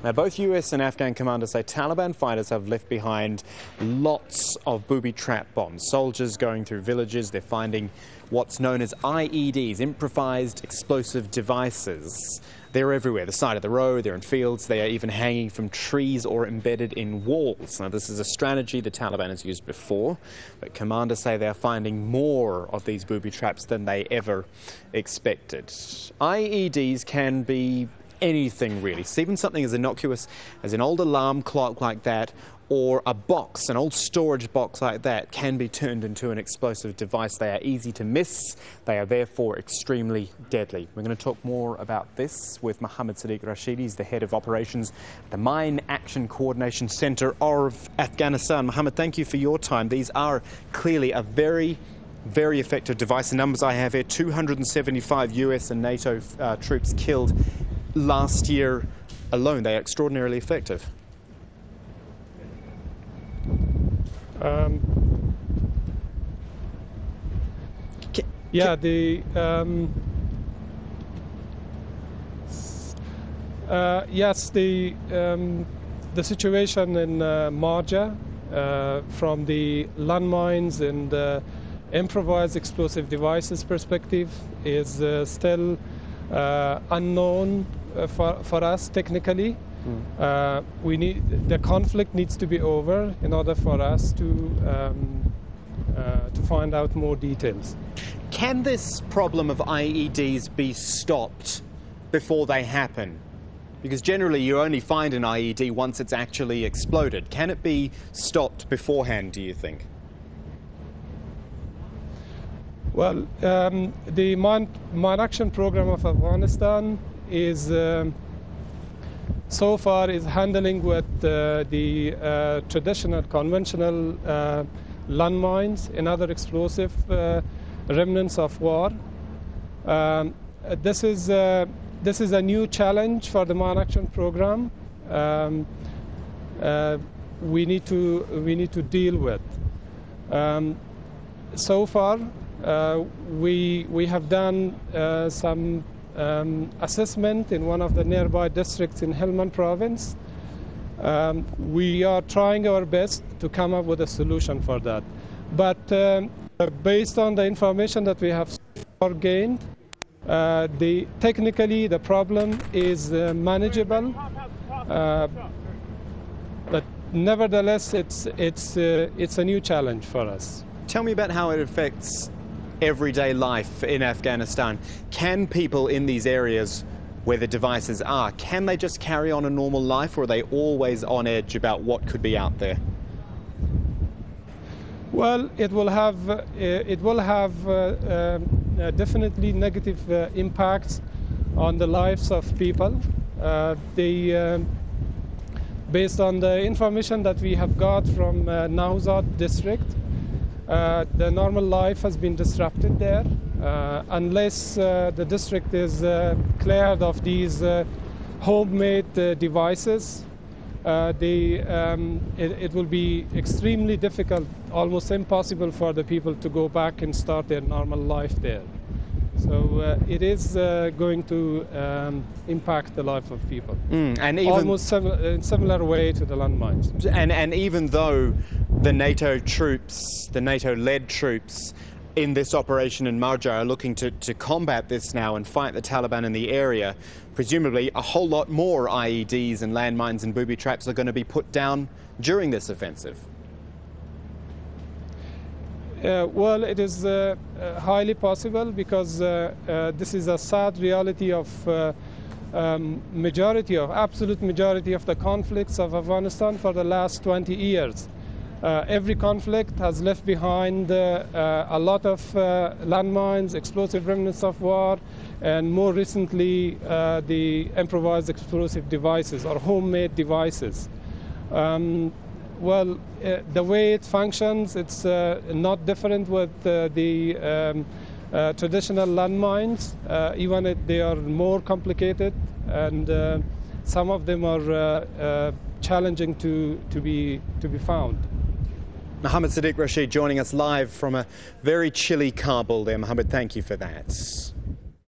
Now, both US and Afghan commanders say Taliban fighters have left behind lots of booby-trap bombs. Soldiers going through villages, they're finding what's known as IEDs, improvised explosive devices. They're everywhere, the side of the road, they're in fields, they are even hanging from trees or embedded in walls. Now, this is a strategy the Taliban has used before, but commanders say they are finding more of these booby traps than they ever expected. IEDs can be anything really, so even something as innocuous as an old alarm clock like that, or a box, an old storage box like that, can be turned into an explosive device. They are easy to miss, they are therefore extremely deadly. We're going to talk more about this with Mohammed Sedeq Rashid. He's the head of operations at the Mine Action Coordination Centre of Afghanistan. Mohammed, thank you for your time. These are clearly a very effective device. The numbers I have here, 275 US and NATO troops killed last year alone. They are extraordinarily effective. Yes, the situation in Marja from the landmines and improvised explosive devices perspective is still unknown for us technically. The conflict needs to be over in order for us to find out more details. Can this problem of IEDs be stopped before they happen? Because generally you only find an IED once it's actually exploded. Can it be stopped beforehand, do you think? Well, the mine action program of Afghanistan is so far is handling with the traditional, conventional landmines and other explosive remnants of war. This is a new challenge for the mine action program. We need to deal with. So far, we have done some assessment in one of the nearby districts in Helmand province. We are trying our best to come up with a solution for that. But based on the information that we have gained, technically the problem is manageable, but nevertheless it's a new challenge for us. Tell me about how it affects everyday life in Afghanistan. Can people in these areas where the devices are, can they just carry on a normal life, or are they always on edge about what could be out there? Well, it will have definitely negative impacts on the lives of people. Based on the information that we have got from Nowzad district, the normal life has been disrupted there. Unless the district is cleared of these homemade devices, it will be extremely difficult, almost impossible for the people to go back and start their normal life there. So it is going to impact the life of people, and even almost in similar way to the landmines. And even though the NATO troops, the NATO-led troops in this operation in Marja are looking to combat this now and fight the Taliban in the area, presumably a whole lot more IEDs and landmines and booby traps are going to be put down during this offensive. Well, it is highly possible, because this is a sad reality of absolute majority of the conflicts of Afghanistan for the last 20 years. Every conflict has left behind a lot of landmines, explosive remnants of war, and more recently the improvised explosive devices or homemade devices. Well, the way it functions, it's not different with the traditional landmines. Even if they are more complicated, and some of them are challenging to be found. Mohammed Sedeq Rashid joining us live from a very chilly Kabul there. Mohammed, thank you for that.